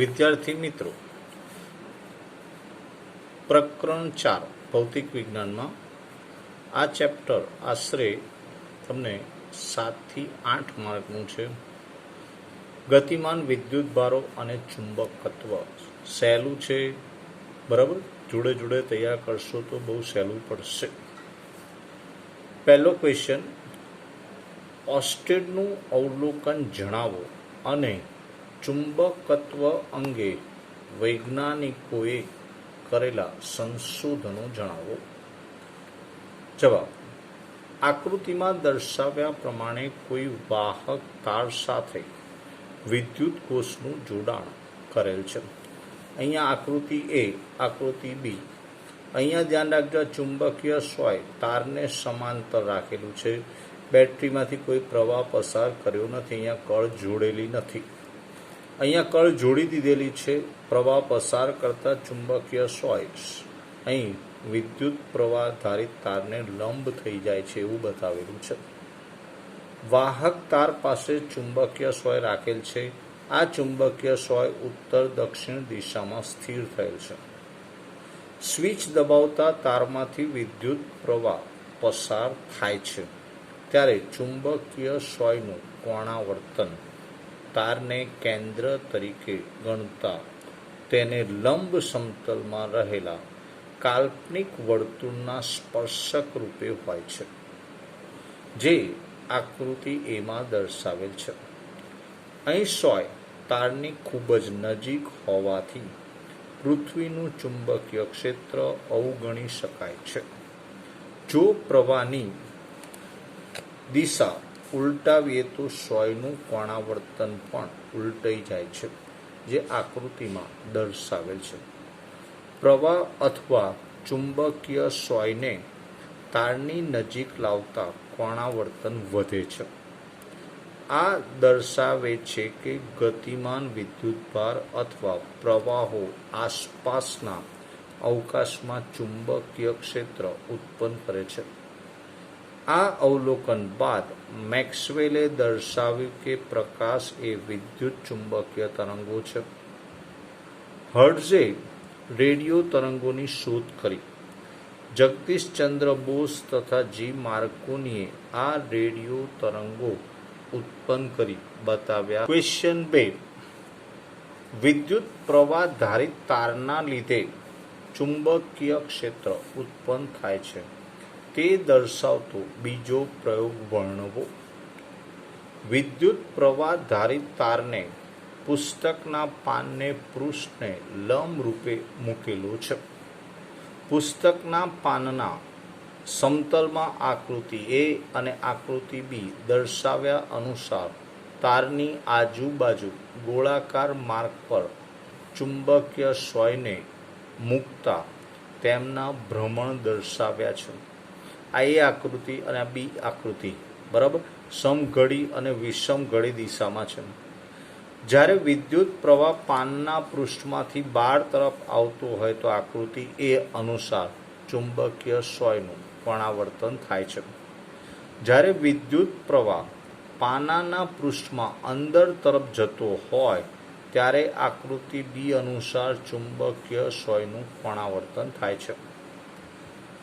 વિદ્યાર્થી મિત્રો, પ્રકરણ 4 ભૌતિક વિજ્ઞાનમાં આ ચેપ્ટર આશરે તમને 7 થી 8 માર્કનું છે. ગતિમાન વિદ્યુત ભારો અને ચુંબકત્વ સહેલું છે, બરાબર. જોડે જોડે તૈયાર કરશો તો બહુ સહેલું પડશે. પહેલો ક્વેશ્ચન, ઓર્સ્ટેડનું અવલોકન જણાવો અને ચુંબકત્વ અંગે વૈજ્ઞાનિકોએ કરેલા સંશોધનો જણાવો. જવાબ, આકૃતિમાં દર્શાવ્યા પ્રમાણે કોઈ વાહક તાર સાથે વિદ્યુત કોષનું જોડાણ કરેલ છે. અહીંયા આકૃતિ એ, આકૃતિ બી. અહીંયા ધ્યાન રાખજો, ચુંબકીય સોય તારને સમાંતર રાખેલું છે. બેટરીમાંથી કોઈ પ્રવાહ પસાર કર્યો નથી. અહીંયા કળ જોડેલી નથી. અહીંયા કળ જોડી દીધેલી છે. પ્રવાહ પસાર કરતા ચુંબકીય સોય અહીં વિદ્યુત પ્રવાહ ધારિત તારને લંબ થઈ જાય છે એવું બતાવેલું છે. વાહક તાર પાસે ચુંબકીય સોય રાખેલ છે. આ ચુંબકીય સોય ઉત્તર દક્ષિણ દિશામાં સ્થિર થયેલ છે. સ્વિચ દબાવતા તારમાંથી વિદ્યુત પ્રવાહ પસાર થાય છે ત્યારે ચુંબકીય સોયનું કોણાવર્તન તારને કેન્દ્ર તરીકે ગણતા તેને લંબ સમતલમાં રહેલા કાલ્પનિક વર્તુળના સ્પર્શક રૂપે હોય છે, જે આકૃતિ એમાં દર્શાવેલ છે. અહીં સોય તારની ખૂબ જ નજીક હોવાથી પૃથ્વીનું ચુંબકીય ક્ષેત્ર અવગણી શકાય છે. જો પ્રવાહની દિશા ઉલટાવીએ તો સોયનું કોણાવર્તન પણ ઉલટાઈ જાય છે, જે આકૃતિમાં દર્શાવેલ છે. પ્રવાહ અથવા ચુંબકીય સોયને તારની નજીક લાવતા કોણાવર્તન વધે છે. આ દર્શાવે છે કે ગતિમાન વિદ્યુતભાર અથવા પ્રવાહો આસપાસના અવકાશમાં ચુંબકીય ક્ષેત્ર ઉત્પન્ન કરે છે. આ અવલોકન બાદ મેક્સવેલે દર્શાવ્યું કે પ્રકાશ એ વિદ્યુત ચુંબકીય તરંગો છે. હર્ટ્ઝે રેડિયો તરંગોની શોધ કરી. જગદીશચંદ્ર બોઝ તથા જી માર્કોનીએ આ રેડિયો તરંગો ઉત્પન્ન કરી બતાવ્યા. ક્વેશ્ચન 2, વિદ્યુત પ્રવાહ ધારિત તારના લીધે ચુંબકીય ક્ષેત્ર ઉત્પન્ન થાય છે તે દર્શાવતો બીજો પ્રયોગ વર્ણવો. વિદ્યુત પ્રવાહ ધારિત તારને પુસ્તકના પાનને પૃષ્ઠને લંબ રૂપે મૂકેલો છે. પુસ્તકના પાનના સમતલમાં આકૃતિ એ અને આકૃતિ બી દર્શાવ્યા અનુસાર તારની આજુબાજુ ગોળાકાર માર્ગ પર ચુંબકીય સોયને મૂકતા તેમના ભ્રમણ દર્શાવ્યા છે. આ એ આકૃતિ અને આ બી આકૃતિ, બરાબર, સમઘડી અને વિષમઘડી દિશામાં છે. જ્યારે વિદ્યુત પ્રવાહ પાનના પૃષ્ઠમાંથી બહાર તરફ આવતો હોય તો આકૃતિ એ અનુસાર ચુંબકીય સોયનું કોણાવર્તન થાય છે. જ્યારે વિદ્યુત પ્રવાહ પાનાના પૃષ્ઠમાં અંદર તરફ જતો હોય ત્યારે આકૃતિ બી અનુસાર ચુંબકીય સોયનું કોણાવર્તન થાય છે.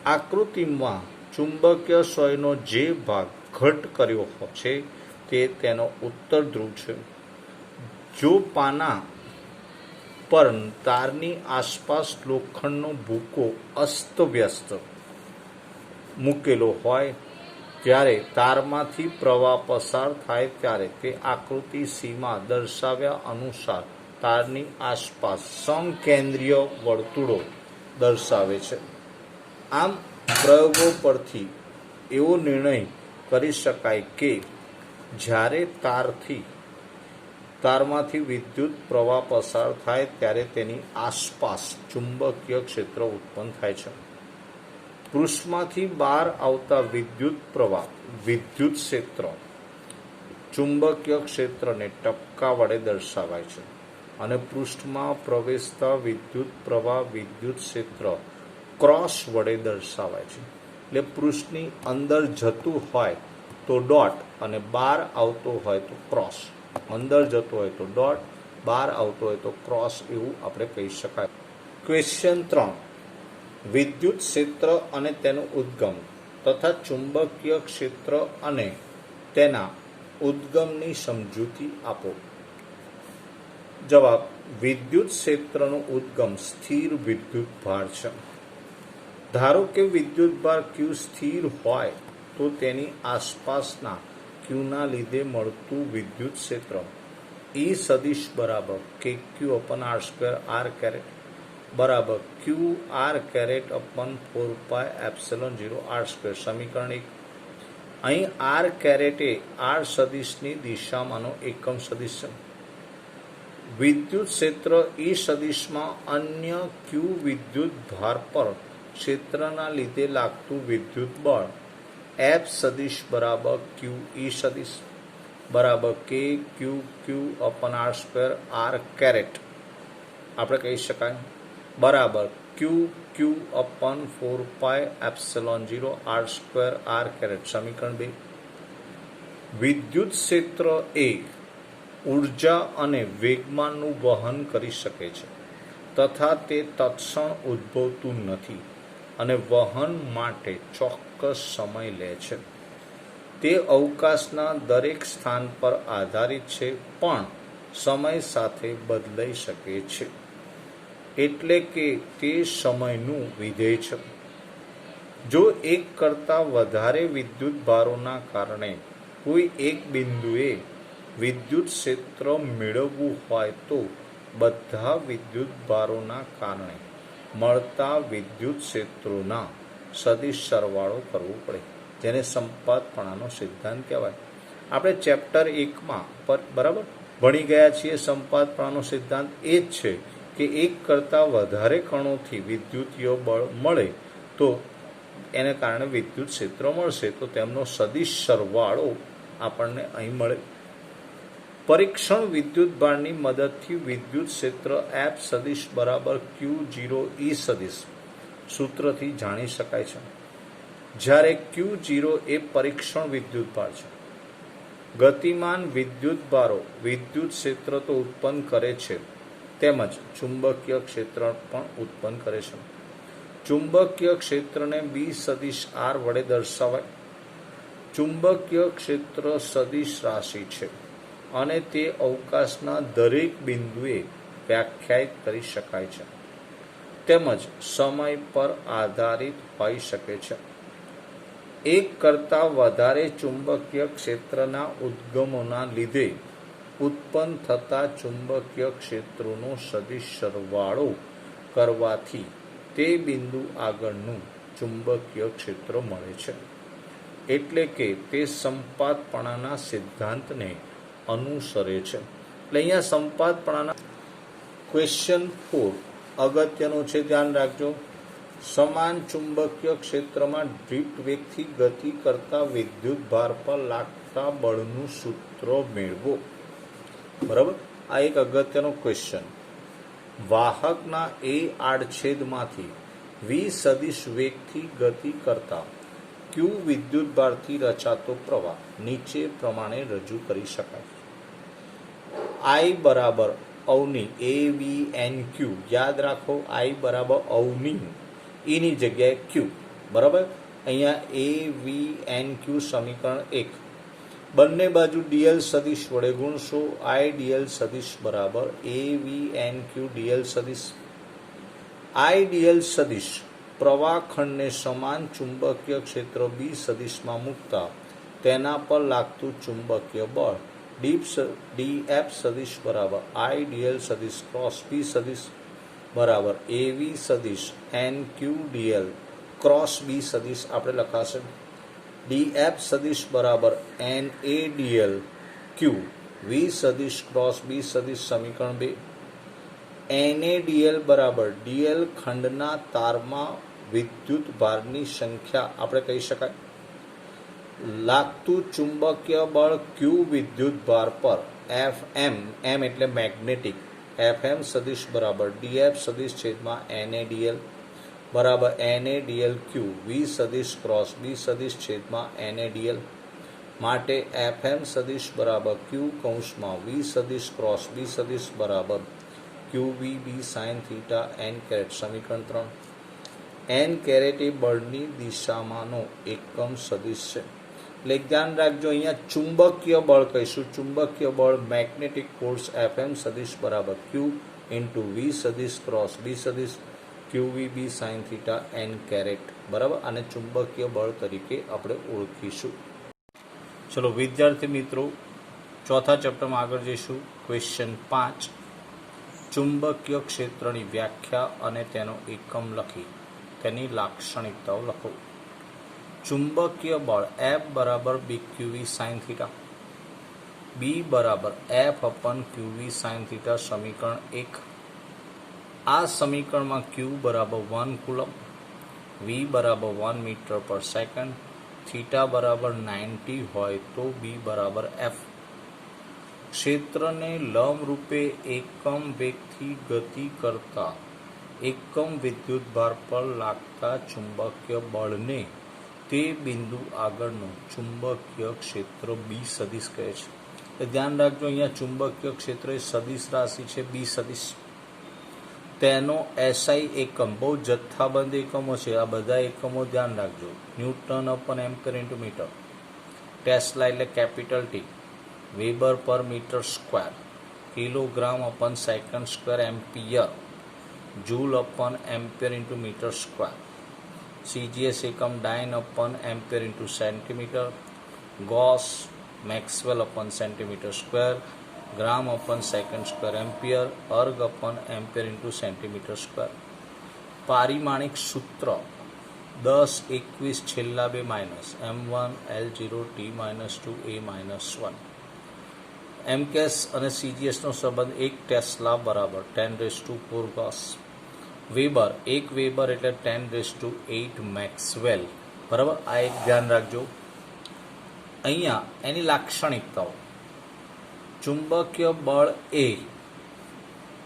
આકૃતિમાં ચુંબકીય સોયનો જે ભાગ ઘટ કર્યો છે તે તેનો ઉત્તર ધ્રુવ છે. જો પાના પર તારની આસપાસ લોખંડનો ભૂકો અસ્તવ્યસ્ત મૂકેલો હોય ત્યારે તારમાંથી પ્રવાહ પસાર થાય ત્યારે તે આકૃતિ સીમાં દર્શાવ્યા અનુસાર તારની આસપાસ સમકેન્દ્રીય વર્તુળો દર્શાવે છે. આમ પ્રયોગો પરથી એવો નિર્ણય કરી શકાય કે જ્યારે તારમાંથી વિદ્યુત પ્રવાહ પસાર થાય ત્યારે તેની આસપાસ ચુંબકીય ક્ષેત્ર ઉત્પન્ન થાય છે. પૃષ્ઠમાંથી બહાર આવતા વિદ્યુત પ્રવાહ વિદ્યુત ક્ષેત્ર ચુંબકીય ક્ષેત્રને ટપકા વડે દર્શાવાય છે અને પૃષ્ઠમાં પ્રવેશતા વિદ્યુત પ્રવાહ વિદ્યુત ક્ષેત્ર ક્રોસ વડે દર્શાવાય છે. એટલે પૃષ્ઠની અંદર જતું હોય તો ડોટ અને બહાર આવતો હોય તો ક્રોસ. અંદર જતો હોય તો ડોટ, બહાર આવતો હોય તો ક્રોસ એવું આપણે કહી શકાય. ક્વેશ્ચન 3. વિદ્યુત ક્ષેત્ર અને તેનું ઉદ્ગમ તથા ચુંબકીય ક્ષેત્ર અને તેના ઉદ્ગમની સમજૂતી આપો. જવાબ: વિદ્યુત ક્ષેત્રનો ઉદ્ગમ સ્થિર વિદ્યુત ભાર છે. ધારો કે વિદ્યુત ભાર Q સ્થિર હોય તો તેની આસપાસના Qના લીધે મળતું વિદ્યુત ક્ષેત્ર E સદિશ બરાબર KQ/R² R કેરેટ બરાબર QR અપન 4πε0 R². સમીકરણ 1. અહીં R કેરેટ એ R સદિશની દિશામાંનો એકમ સદિશ છે. વિદ્યુત ક્ષેત્ર E સદિશમાં અન્ય Q વિદ્યુત ભાર પર ક્ષેત્રના લીધે લાગતું વિદ્યુત બળ F સદિશ બરાબર QE સદિશ બરાબર KQQ/R² R કેરેટ આપણે કહી શકાય બરાબર QQ/4πε0 R² R કેરેટ. સમીકરણ 2. વિદ્યુત ક્ષેત્ર એ ઉર્જા અને વેગમાનનું વહન કરી શકે છે તથા તે તત્ક્ષણ ઉદ્ભવતું નથી અને વહન માટે ચોક્કસ સમય લે છે. તે અવકાશના દરેક સ્થાન પર આધારિત છે પણ સમય સાથે બદલાઈ શકે છે, એટલે કે તે સમયનું વિધેય છે. જો એક કરતાં વધારે વિદ્યુત ભારોના કારણે કોઈ એક બિંદુએ વિદ્યુત ક્ષેત્ર મેળવવું હોય તો બધા વિદ્યુત ભારોના કારણે મળતા વિદ્યુત ક્ષેત્રોના સદિશ સરવાળો કરવો પડે, જેને સંપાતપણાનો સિદ્ધાંત કહેવાય. આપણે ચેપ્ટર 1માં બરાબર ભણી ગયા છીએ. સંપાતપણાનો સિદ્ધાંત એ જ છે કે એક કરતાં વધારે કણોથી વિદ્યુતીય બળ મળે તો એને કારણે વિદ્યુત ક્ષેત્ર મળશે, તો તેમનો સદિશ સરવાળો આપણને અહીં મળે. પરીક્ષણ વિદ્યુત ભારની મદદથી વિદ્યુત ક્ષેત્ર F સદિશ બરાબર Q0E સદિશ સૂત્રથી જાણી શકાય છે. જ્યારે Q0 એ પરીક્ષણ વિદ્યુત ભાર છે. ગતિમાન વિદ્યુત ભારો વિદ્યુત ક્ષેત્ર તો ઉત્પન્ન કરે છે તેમજ ચુંબકીય ક્ષેત્ર પણ ઉત્પન્ન કરે છે. ચુંબકીય ક્ષેત્રને B સદિશ R વડે દર્શાવાય. ચુંબકીય ક્ષેત્ર સદિશ રાશિ છે અને તે અવકાશના દરેક બિંદુએ વ્યાખ્યાયિત કરી શકાય છે તેમજ સમય પર આધારિત હોઈ શકે છે. એક કરતાં વધારે ચુંબકીય ક્ષેત્રના ઉદ્ગમોના લીધે ઉત્પન્ન થતા ચુંબકીય ક્ષેત્રોનો સદિશ સરવાળો કરવાથી તે બિંદુ આગળનું ચુંબકીય ક્ષેત્ર મળે છે, એટલે કે તે સંપાતપણાના સિદ્ધાંતને અનુસરે છે. એટલે અહીંયા સંપાતપણાના ક્વેશ્ચન 4 અગત્યનું છે, ધ્યાન રાખજો. સમાન ચુંબકીય ક્ષેત્રમાં ડ્રિફ્ટ વેગથી ગતિ કરતા વિદ્યુત ભાર પર લાગતા બળનું સૂત્ર મેળવો. બરાબર, આ એક અગત્યનો ક્વેશ્ચન. વાહકના એ આડછેદમાંથી V સદિશ વેગથી ગતિ કરતા Q વિદ્યુત ભારથી રચાતો પ્રવાહ નીચે પ્રમાણે રજૂ કરી શકાય. I બરાબર અવની AVNQ, યાદ રાખો I બરાબર અવની એની જગ્યાએ Q. બરાબર, અહીંયા AVNQ સમીકરણ 1. બંને બાજુ dl સદિશ વડે ગુણશો. I dl સદિશ બરાબર AVNQ dl સદિશ. I dl સદિશ પ્રવાહખંડને સમાન ચુંબકીય ક્ષેત્ર B સદિશમાં મૂકતા તેના પર લાગતું ચુંબકીય બળ dF સદિશ બરાબર I dl સદિશ ક્રોસ B સદિશ બરાબર AV સદિશ NQ dl ક્રોસ B સદિશ આપણે લખાશે. dF સદિશ બરાબર NA dl Q V સદિશ ક્રોસ B સદિશ. સમીકરણ 2. NA dl બરાબર dl ખંડના તારમાં વિદ્યુત ભારની સંખ્યા આપણે કહી શકાય. લાગતું ચુંબકીય બળ Q વિદ્યુત ભાર પર Fm, M એટલે મેગ્નેટિક, Fm સદિશ બરાબર dF સદિશ છેદમાં NA dl બરાબર NA dl Q V સદિશ ક્રોસ B સદિશ છેદમાં NA dl માટે એફ એમ સદિશ બરાબર ક્યુ કૌંસમાં વી સદિશ ક્રોસ બી સદિશ બરાબર ક્યુ વી બી સાઇન થીટા એન કેરેટ. સમીકરણ 3. એન કેરેટ એ બળની દિશામાંનો એકમ સદિશ છે. એટલે ધ્યાન રાખજો, અહીંયા ચુંબકીય બળ કહીશું. ચુંબકીય બળ મેગ્નેટિક ફોર્સ એફ એમ સદિશ બરાબર ક્યુ ઇન્ટુ વી સદિશ ક્રોસ બી સદિશ ક્યુ વી બી સાઇન થીટા એન કેરેટ. બરાબર, આને ચુંબકીય બળ તરીકે આપણે ઓળખીશું. ચલો વિદ્યાર્થી મિત્રો, ચોથા ચેપ્ટરમાં આગળ જઈશું. ક્વેશ્ચન 5. ચુંબકીય ક્ષેત્રની વ્યાખ્યા અને તેનો એકમ લખી તેની લાક્ષણિકતાઓ લખો. ચુંબકીય બળ એફ બરાબર બી ક્યુવી સાઇન થીટા, બી બરાબર એફ અપન ક્યુવી સાઇન થીટા. સમીકરણ 1. આ સમીકરણમાં ક્યુ બરાબર 1 કુલમ, વી બરાબર 1 મીટર પર સેકન્ડ, થીટા બરાબર 90 હોય તો બી બરાબર એફ. ક્ષેત્રને લંબરૂપે એકમ વેગથી ગતિ કરતા એકમ વિદ્યુતભાર પર લાગતા ચુંબકીય બળને તે બિંદુ આગળનું ચુંબકીય ક્ષેત્ર બી સદિશ કહે છે. ધ્યાન રાખજો, અહીંયા ચુંબકીય ક્ષેત્ર એ સદિશ રાશિ છે બી સદિશ. તેનો એસઆઈ એકમ બહુ જથ્થાબંધ એકમો છે. આ બધા એકમો ધ્યાન રાખજો. Newton upon ampere into metre, tesla એટલે capital T, weber per metre square, kilogram upon second square ampere, joule upon ampere into metre square, CGS એકમ dyne upon ampere into centimetre, gauss maxwell upon centimetre square, gram upon second square ampere, erg upon ampere into centimetre square. પારિમાણિક સૂત્ર 10, 21 છેલ્લા બે minus M1 L0 T-2 A-1. એમકેસ અને સીજીએસનો સંબંધ 1 tesla બરાબર 10⁴ Gauss. Weber 1 weber એટલે 10⁸ Maxwell. બરાબર, આ એક ધ્યાન રાખજો. અહીંયા એની લાક્ષણિકતાઓ. ચુંબકીય બળ એ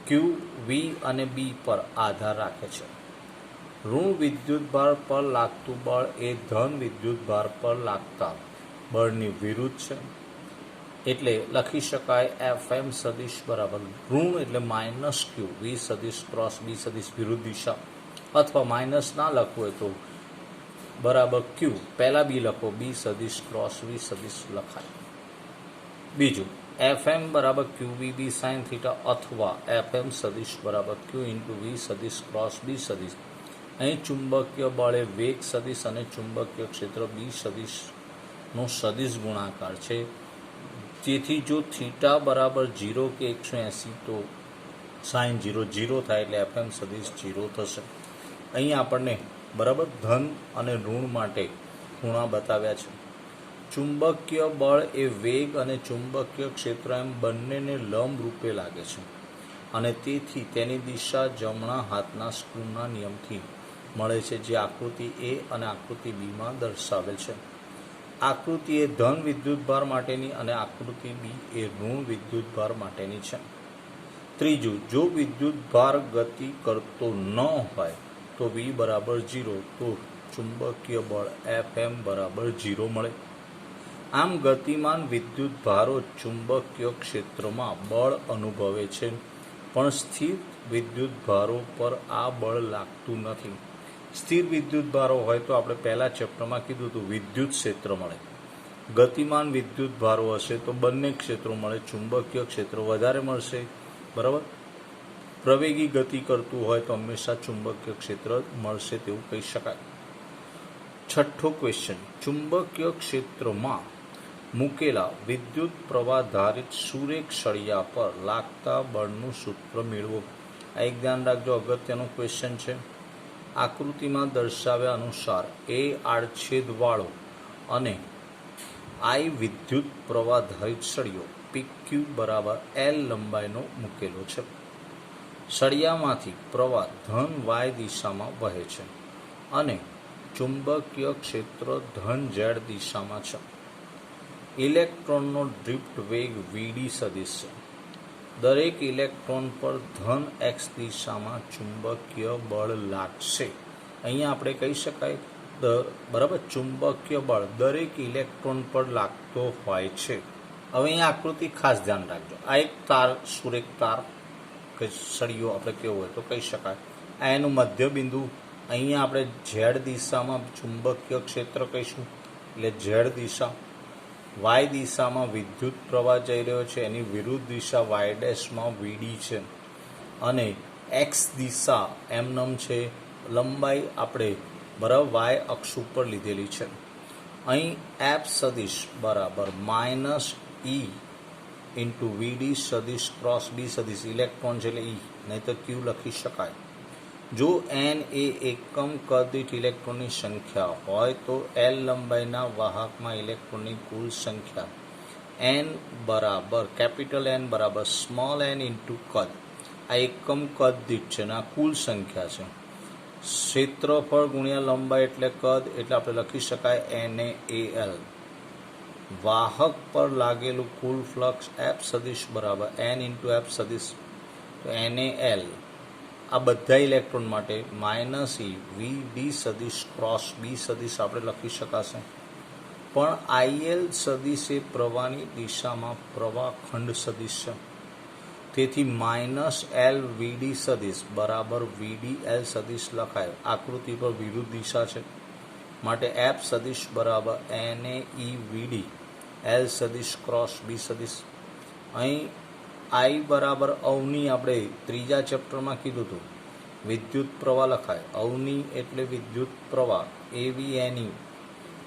ક્યુ, વી અને બી પર આધાર રાખે છે. ઋણ વિદ્યુતભાર પર લાગતું બળ એ ધન વિદ્યુતભાર પર લાગતા બળની વિરુદ્ધ છે. એટલે લખી શકાય એફ એમ સદિશ બરાબર ઋણ એટલે માઇનસ ક્યુ, વી સદિશ ક્રોસ બી સદિશ વિરુદ્ધ દિશા, અથવા માઇનસ ના લખવું હોય તો બરાબર ક્યુ પહેલા બી લખો, બી સદિશ ક્રોસ વી સદિશ લખાય. બીજું, એફ એમ બરાબર ક્યુ વી બી સાઇન થીટા અથવા એફ એમ સદિશ બરાબર ક્યુ ઇન્ટુ વી સદિશ ક્રોસ બી સદિશ. અહીં ચુંબકીય બળ એ વેગ સદિશ અને ચુંબકીય ક્ષેત્ર બી સદિશનો સદિશ ગુણાકાર છે. જેથી જો થીટા બરાબર 0 કે 180 તો સાઇન 0 થાય એટલે એફ એમ સદિશ 0 થશે. અહીં આપણને બરાબર ધન અને ઋણ માટે ખૂણા બતાવ્યા છે. ચુંબકીય બળ એ વેગ અને ચુંબકીય ક્ષેત્ર એમ બંનેને લંબ રૂપે લાગે છે અને તેથી તેની દિશા જમણા હાથના સ્ક્રૂના નિયમથી મળે છે, જે આકૃતિ એ અને આકૃતિ બીમાં દર્શાવેલ છે. આકૃતિ એ ધન વિદ્યુતભાર માટેની અને આકૃતિ બી એ ઋણ વિદ્યુતભાર માટેની છે. ત્રીજું, જો વિદ્યુતભાર ગતિ કરતો ન હોય તો વી બરાબર 0 તો ચુંબકીય બળ એફ એમ બરાબર 0 મળે. આમ ગતિમાન વિદ્યુતભારો ચુંબકીય ક્ષેત્રમાં બળ અનુભવે છે, પણ સ્થિર વિદ્યુતભારો પર આ બળ લાગતું નથી. સ્થિર વિદ્યુતભારો હોય તો આપણે પહેલા ચેપ્ટરમાં કીધું હતું વિદ્યુત ક્ષેત્ર મળે. ગતિમાન વિદ્યુતભારો હશે તો બંને ક્ષેત્રો મળે, ચુંબકીય ક્ષેત્ર વધારે મળશે. બરાબર, પ્રવેગી ગતિ કરતું હોય તો હંમેશા ચુંબકીય ક્ષેત્ર મળશે તેવું કહી શકાય. છઠ્ઠો ક્વેશ્ચન, ચુંબકીય ક્ષેત્રમાં મૂકેલા વિદ્યુત પ્રવાહધારિત સુરેખ સળિયા પર લાગતા બળનું સૂત્ર મેળવો. આ એક ધ્યાન રાખજો, અગત્યનો ક્વેશ્ચન છે. આકૃતિમાં દર્શાવ્યા અનુસાર એ આડછેદવાળો અને આઈ વિદ્યુત પ્રવાહધારિત સળિયો PQ બરાબર L લંબાઈનો મૂકેલો છે. સળિયામાંથી પ્રવાહ ધન વાય દિશામાં વહે છે અને ચુંબકીય ક્ષેત્ર ધન ઝેડ દિશામાં છે. ઇલેક્ટ્રોનનો ડ્રિફ્ટ વેગ VD સદિશ છે. દરેક ઇલેક્ટ્રોન પર ધન એક્સ દિશામાં ચુંબકીય બળ લાગશે. અહીંયા આપણે કહી શકાય બરાબર ચુંબકીય બળ દરેક ઇલેક્ટ્રોન પર લાગતો હોય છે. હવે અહીંયા આકૃતિ ખાસ ધ્યાન રાખજો. આ એક તાર, સુરેખ તાર કે સળિયો આપણે કેવો હોય તો કહી શકાય. આ એનું મધ્ય બિંદુ. અહીંયા આપણે ઝેડ દિશામાં ચુંબકીય ક્ષેત્ર કહીશું, એટલે ઝેડ દિશા. વાય દિશામાં વિદ્યુત પ્રવાહ જઈ રહ્યો છે, એની વિરુદ્ધ દિશા વાય ડેશમાં વીડી છે. અને એક્સ દિશા એમનમ છે, લંબાઈ આપણે બરાબર વાય અક્ષ ઉપર લીધેલી છે. અહીં એફ સદિશ બરાબર માઇનસ ઈ ઇન્ટુ વીડી સદિશ ક્રોસ બી સદિશ ઇલેક્ટ્રોન છે એટલે ઈ, નહીં તો ક્યુ લખી શકાય. જો એન એ એકમ કદ દીઠ ઇલેક્ટ્રોનની સંખ્યા હોય તો એલ લંબાઈના વાહકમાં ઇલેક્ટ્રોનની કુલ સંખ્યા એન બરાબર કેપિટલ એન બરાબર સ્મોલ એન ઇન્ટુ કદ. આ એકમ કદ દીઠ છે અને આ કુલ સંખ્યા છે. ક્ષેત્રફળ ગુણ્યા લંબાઈ એટલે કદ, એટલે આપણે લખી શકાય એન એ એલ. વાહક પર લાગેલું કુલ ફ્લક્સ એફ સદિશ બરાબર એન ઇન્ટુ એફ સદિશ, તો એન એ એલ આ બધા ઇલેક્ટ્રોન માટે માઇનસ ઈ વી ડી સદિશ ક્રોસ બી સદિશ આપણે લખી શકાશે. પણ આઈએલ સદિશ એ પ્રવાહની દિશામાં પ્રવાહ ખંડ સદિશ છે, તેથી માઇનસ એલ વીડી સદિશ બરાબર વીડી એલ સદિશ લખાય. આકૃતિ પર વિરુદ્ધ દિશા છે માટે એફ સદિશ બરાબર એન એ ઈ વીડી એલ સદિશ ક્રોસ બી સદિશ. અહીં આઈ બરાબર અવની આપણે ત્રીજા ચેપ્ટરમાં કીધું હતું, વિદ્યુત પ્રવાહ લખાય. અવની એટલે વિદ્યુત પ્રવાહ એવી એની,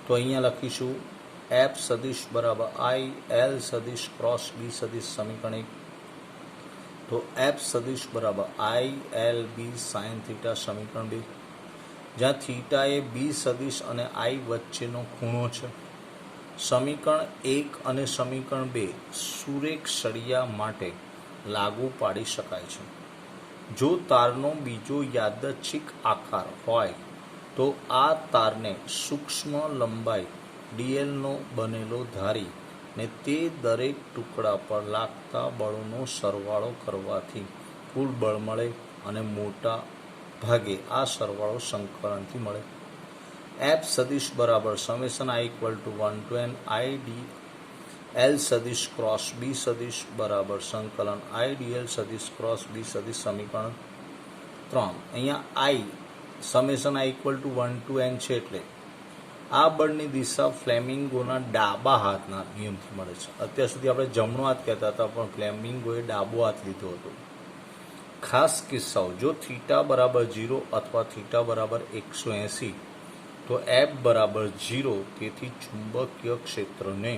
તો અહીંયા લખીશું એફ સદિશ બરાબર આઈ એલ સદિશ ક્રોસ બી સદિશ સમીકરણ 1. તો એફ સદિશ બરાબર I L B sine theta સમીકરણ 2, જ્યાં થીટા એ બી સદિશ અને આઈ વચ્ચેનો ખૂણો છે. સમીકરણ 1 અને સમીકરણ 2 સુરેખ સળિયા માટે લાગુ પાડી શકાય છે. જો તારનો બીજો યાદચ્છિક આકાર હોય તો આ તારને સૂક્ષ્મ લંબાઈ ડીએલનો બનેલો ધારી ને તે દરેક ટુકડા પર લાગતા બળોનો સરવાળો કરવાથી કુલ બળ મળે અને મોટા ભાગે આ સરવાળો સંકલનથી મળે. એફ સદિશ બરાબર summation i equal to 1 to n i d l સદિશ ક્રોસ બી સદિશ બરાબર સંકલન આઈ ડી એલ સદિશ ક્રોસ બી સદિશ સમીકરણ 3. અહીંયા i summation i equal to 1 to n છે, એટલે આ બળની દિશા ફ્લેમિંગોના ડાબા હાથના નિયમથી મળે છે. અત્યાર સુધી આપણે જમણો હાથ કહેતા હતા, પણ ફ્લેમિંગોએ ડાબો હાથ લીધો હતો. ખાસ કિસ્સાઓ, જો થીટા બરાબર 0 અથવા થીટા બરાબર 180 તો એફ બરાબર 0, તેથી ચુંબકીય ક્ષેત્રને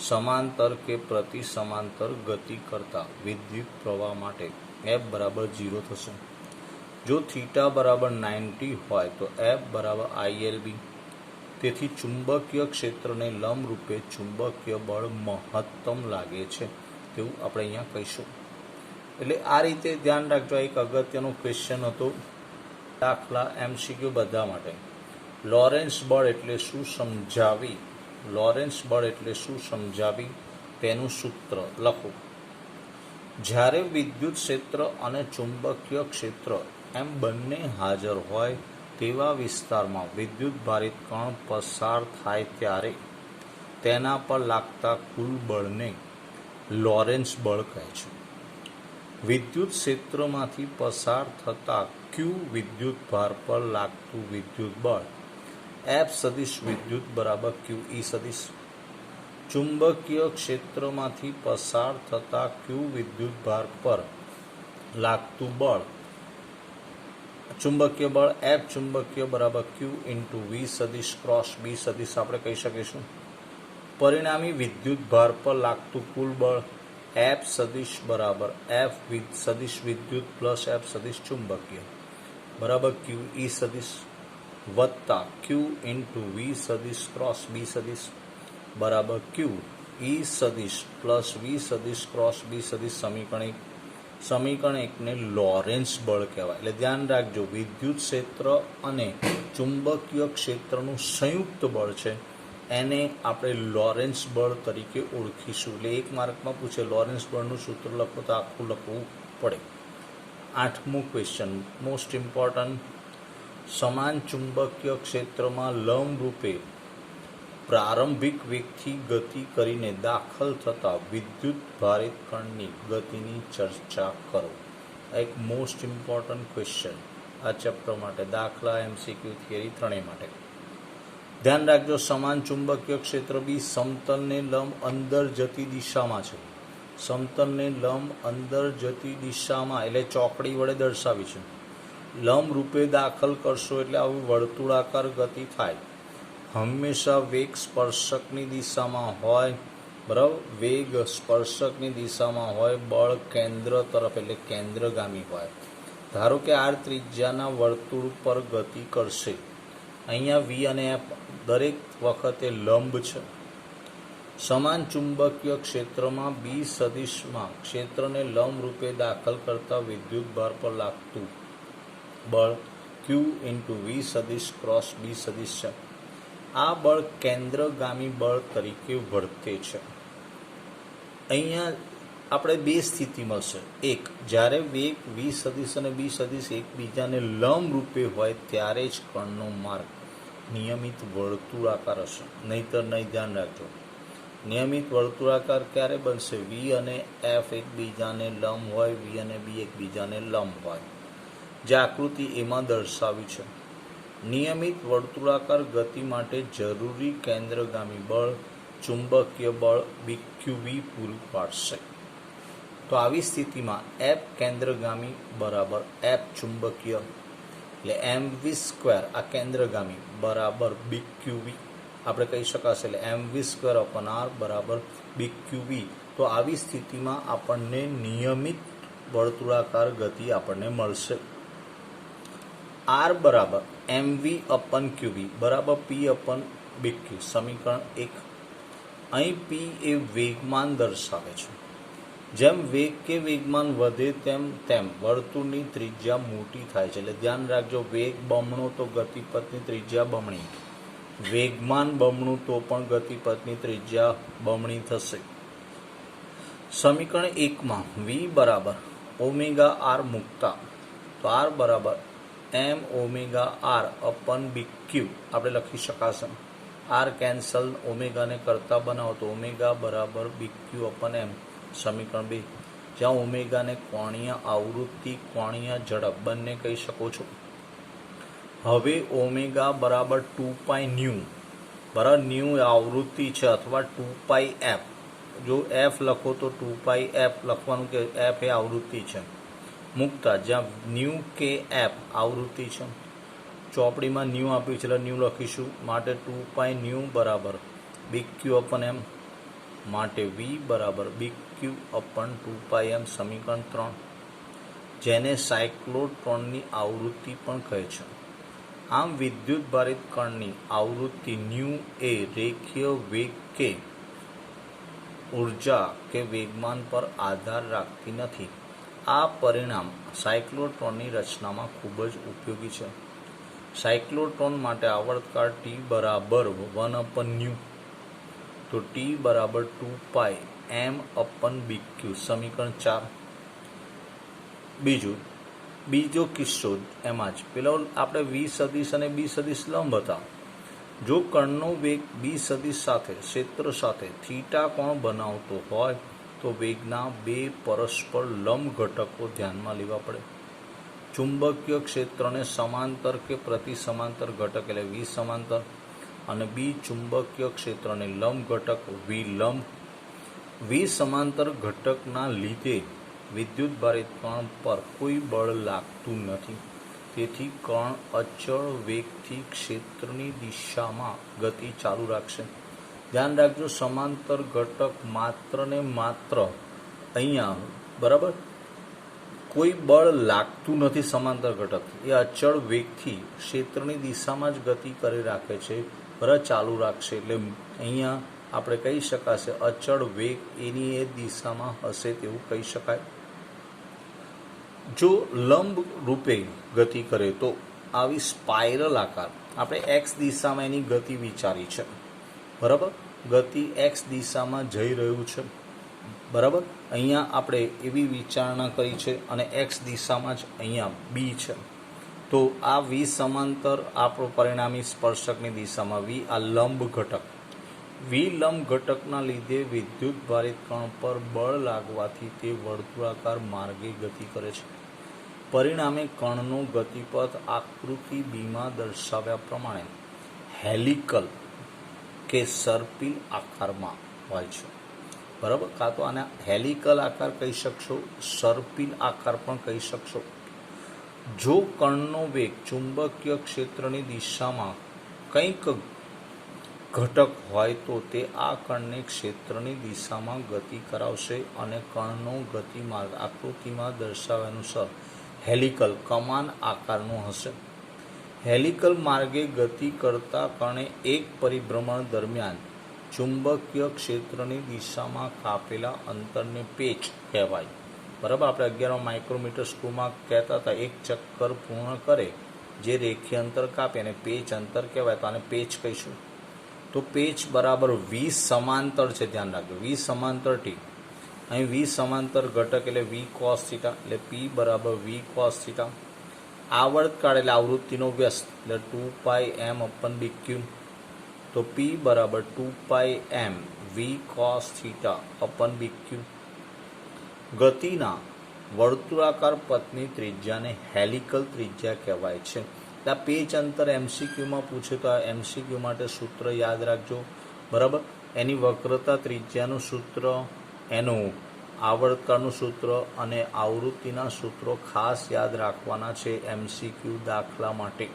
સમાંતર કે પ્રતિ સમાંતર ગતિ કરતા વિદ્યુત પ્રવાહ માટે એફ બરાબર 0 થશે. જો થીટા બરાબર 90 હોય તો એફ બરાબર આઈએલબી, તેથી ચુંબકીય ક્ષેત્રને લંબરૂપે ચુંબકીય બળ મહત્તમ લાગે છે તેવું આપણે અહીંયા કહીશું. એટલે આ રીતે ધ્યાન રાખજો. એક અગત્યનો ક્વેશ્ચન હતો દાખલા એમસીક્યુ બધા માટે. લોરેન્સ બળ એટલે શું સમજાવી, લોરેન્સ બળ એટલે શું સમજાવી તેનું સૂત્ર લખો. જ્યારે વિદ્યુત ક્ષેત્ર અને ચુંબકીય ક્ષેત્ર એમ બંને હાજર હોય તેવા વિસ્તારમાં વિદ્યુત ભારિત કણ પસાર થાય ત્યારે તેના પર લાગતા કુલ બળને લોરેન્સ બળ કહે છે. વિદ્યુત ક્ષેત્રમાંથી પસાર થતા ક્યુ વિદ્યુત ભાર પર લાગતું વિદ્યુત બળ એફ સદિશ વિદ્યુત બરાબર ક્યુ ઈ સદિશ. ચુંબકીય ક્ષેત્રમાંથી પસાર થતા ક્યુ વિદ્યુત ભાર પર લાગતું બળ ચુંબકીય બળ એફ ચુંબકીય બરાબર ક્યુ ઇન્ટુ વી સદિશ ક્રોસ બી સદિશ આપણે કહી શકીશું. પરિણામી વિદ્યુત ભાર પર લાગતું કુલ બળ એફ સદિશ બરાબર એફ સદિશ વિદ્યુત પ્લસ એફ સદિશ ચુંબકીય બરાબર ક્યુ ઈ સદિશ વત્તા ક્યુ ઇન્ટુ વી સદિશ ક્રોસ બી સદિશ બરાબર ક્યુ ઈ સદિશ પ્લસ વી સદિશ ક્રોસ બી સદિશ સમીકરણ 1. સમીકરણ 1 ને લોરેન્સ બળ કહેવાય. એટલે ધ્યાન રાખજો, વિદ્યુત ક્ષેત્ર અને ચુંબકીય ક્ષેત્રનું સંયુક્ત બળ છે, એને આપણે લોરેન્સ બળ તરીકે ઓળખીશું. એટલે 1 માર્કમાં પૂછે લોરેન્સ બળનું સૂત્ર લખો તો આખું લખવું પડે. 8મો ક્વેશ્ચન મોસ્ટ ઇમ્પોર્ટન્ટ. સમાન ચુંબકીય ક્ષેત્રમાં લંબ રૂપે પ્રારંભિક વેગથી ગતિ કરીને દાખલ થતા વિદ્યુત ભારિત કણની ગતિની ચર્ચા કરો. એક મોસ્ટ ઇમ્પોર્ટન્ટ ક્વેશ્ચન આ ચેપ્ટર માટે, દાખલા, MCQ, થિયરી ત્રણેય માટે. ધ્યાન રાખજો, સમાન ચુંબકીય ક્ષેત્ર બી સમતલને લંબ અંદર જતી દિશામાં છે. સમતલને લંબ અંદર જતી દિશામાં એટલે ચોકડી વડે દર્શાવી છે. લંબ રૂપે દાખલ કરશો એટલે આવી વર્તુળાકાર ગતિ થાય. હંમેશા વેગ સ્પર્શકની દિશામાં હોય, બરાબર, વેગ સ્પર્શકની દિશામાં હોય, બળ કેન્દ્ર તરફ એટલે કેન્દ્રગામી હોય. ધારો કે આર ત્રિજ્યાના વર્તુળ પર ગતિ કરશે. અહીંયા વી અને એફ દરેક વખતે લંબ છે. સમાન ચુંબકીય ક્ષેત્રમાં બી સદિશમાં ક્ષેત્રને લંબ રૂપે દાખલ કરતા વિદ્યુત ભાર પર લાગતું બળ Q ઇન્ટુ વી સદિશ ક્રોસ બી સદિશ છે. આ બળ કેન્દ્રગામી બળ તરીકે વર્તે છે. અહીંયા આપણે બે સ્થિતિ મળશે. એક, જ્યારે વેગ વી સદિશ અને બી સદિશ એકબીજાને લંબ રૂપે હોય ત્યારે જ કણનો માર્ગ નિયમિત વર્તુળાકાર હશે, નહીતર નહીં. ધ્યાન રાખજો, નિયમિત વર્તુળાકાર ક્યારે બનશે? વી અને એફ એકબીજાને લંબ હોય, વી અને બી એકબીજાને લંબ હોય, જે આકૃતિ એમાં દર્શાવી છે. નિયમિત વર્તુળાકાર ગતિ માટે જરૂરી કેન્દ્રગામી બળ ચુંબકીય બળ BQV પૂરું પાડશે. તો આવી સ્થિતિમાં એફ કેન્દ્રગામી બરાબર એફ ચુંબકીય એટલે mv², આ કેન્દ્રગામી બરાબર BQV આપણે કહી શકાશે. એટલે mv²/r બરાબર BQV. તો આવી સ્થિતિમાં આપણને નિયમિત વર્તુળાકાર ગતિ આપણને મળશે. R બરાબર mv/qv બરાબર p/bq, સમીકરણ 1. અહીં p એ વેગમાન દર્શાવે છે. જેમ વેગ કે વેગમાન વધે તેમ વર્તુળની ત્રિજ્યા મોટી થાય છે. એટલે ધ્યાન રાખજો, વેગ બમણો તો ગતિપથની ત્રિજ્યા બમણી, વેગમાન બમણું તો પણ ગતિપથની ત્રિજ્યા બમણી થશે. સમીકરણ 1માં v બરાબર ω/r મૂકતા તો r બરાબર m/r/bq આપણે લખી શકાશે. r કેન્સલ, ઓમેગાને કરતા બનાવો તો ω બરાબર BQ/m. સમીકરણ 2, જ્યાં ઓમેગાને કોણીય આવૃત્તિ, કોણીય ઝડપ બંને કહી શકો છો. હવે ઓમેગા બરાબર 2πν બરાબર, ન્યૂ આવૃત્તિ છે અથવા 2πf. જો f લખો તો 2πf લખવાનું કે f એ આવૃત્તિ છે. મૂકતા જ્યાં ન્યૂ કે એફ આવૃત્તિ છે, ચોપડીમાં ન્યૂ આપ્યું છે એટલે ન્યૂ લખીશું. માટે 2πν બરાબર BQ/m, માટે v બરાબર BQ/2πm. સમીકરણ 3, જેને સાયક્લોટ્રોનની આવૃત્તિ પણ કહે છે. આમ વિદ્યુત ભારિત કણની આવૃત્તિ ન્યૂ એ રેખીય વેગ કે ઉર્જા કે વેગમાન પર આધાર રાખતી નથી. આ પરિણામ સાયક્લોટ્રોનની રચનામાં ખૂબ જ ઉપયોગી છે. સાયક્લોટ્રોન માટે આવર્તકાળ T બરાબર 1/ν, તો T બરાબર 2πm/bq. સમીકરણ 4. બીજો કિસ્સો એમાં જ પેલો આપણે વી સદિશ અને બી સદિશ લંબ હતા. જો કણનો વેગ બી સદિશ સાથે ક્ષેત્ર સાથે થીટા કોણ બનાવતો હોય તો વેગના બે પરસ્પર લંબ ઘટકો ધ્યાનમાં લેવા પડે. ચુંબકીય ક્ષેત્રને સમાંતર કે પ્રતિ સમાંતર ઘટક એટલે વી સમાંતર અને બી ચુંબકીય ક્ષેત્રને લંબ ઘટક વી લંબ. વી સમાંતર ઘટકના લીધે વિદ્યુત ભારિત કણ પર કોઈ બળ લાગતું નથી. તેથી કણ અચળ વેગથી ક્ષેત્રની દિશામાં ગતિ ચાલુ રાખશે. ધ્યાન રાખજો, સમાંતર ઘટક માત્ર ને માત્ર અહીંયા બરાબર કોઈ બળ લાગતું નથી. સમાંતર ઘટક એ અચળ વેગથી ક્ષેત્રની દિશામાં જ ગતિ કરી રાખે છે, બરાબર, ચાલુ રાખશે. એટલે અહીંયા આપણે કહી શકાશે અચળ વેગ એની એ દિશામાં હશે તેવું કહી શકાય. જો લંબ રૂપે ગતિ કરે તો આવી સ્પાઇરલ આકાર આપણે એક્સ દિશામાં એની ગતિ વિચારી છે, બરાબર, ગતિ એક્સ દિશામાં જઈ રહ્યું છે, બરાબર. અહીંયા આપણે એવી વિચારણા કરી છે અને એક્સ દિશામાં જ અહીંયા બી છે. તો આ વી સમાંતર આપણો પરિણામી સ્પર્શકની દિશામાં વી, આ લંબ ઘટક, વી લંબ ઘટકના લીધે વિદ્યુત ભારિત કણ પર બળ લાગવાથી તે વર્તુળાકાર માર્ગે ગતિ કરે છે. પરિણામે કણનો ગતિપથ આકૃતિ બીમાં દર્શાવ્યા પ્રમાણે હેલિકલ કે સર્પિલ આકારમાં હોય છે. બરાબર, કાં તો આને હેલિકલ આકાર કહી શકશો, સર્પિલ આકાર પણ કહી શકશો. જો કણનો વેગ ચુંબકીય ક્ષેત્રની દિશામાં કંઈક ઘટક હોય તો તે આ કણને ક્ષેત્રની દિશામાં ગતિ કરાવશે અને કણનો ગતિમાર્ગ આકૃતિમાં દર્શાવ્યા અનુસાર હેલિકલ કમાન આકારનો હશે. હેલિકલ માર્ગે ગતિ કરતા કણે એક પરિભ્રમણ દરમિયાન ચુંબકીય ક્ષેત્રની દિશામાં કાપેલા અંતરને પેચ કહેવાય. બરાબર, આપણે 11 માઇક્રોમીટર સ્કૂલમાં કહેતા હતા, એક ચક્કર પૂર્ણ કરે જે રેખીય અંતર કાપે અને પેચ અંતર કહેવાય, તો આને પેચ કહીશું. તો પેચ બરાબર 20 સમાંતર છે, ધ્યાન રાખજો, 20 સમાંતર ટી. અહીં 20 સમાંતર ઘટક એટલે વી કોસ થીટા, એટલે પી બરાબર વી કોસ થીટા. આવર્તકાળ એટલે આવૃત્તિનો વ્યસ્ત એટલે 2πm અપન dq. તો પી બરાબર 2πm વી કોસ થીટા અપન dq. ગતિના વર્તુળાકાર પથની ત્રિજ્યાને હેલિકલ ત્રિજ્યા કહેવાય છે. આ પેચ અંતર એમસીક્યુમાં પૂછે તો આ એમસીક્યુ માટે સૂત્ર યાદ રાખજો. બરાબર, એની વક્રતા ત્રિજ્યાનું સૂત્ર, એનું આવર્તકાળનું સૂત્ર અને આવૃત્તિના સૂત્રો ખાસ યાદ રાખવાના છે એમસીક્યુ દાખલા માટે.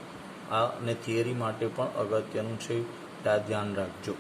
આ અને થિયરી માટે પણ અગત્યનું છે, ત્યાં ધ્યાન રાખજો.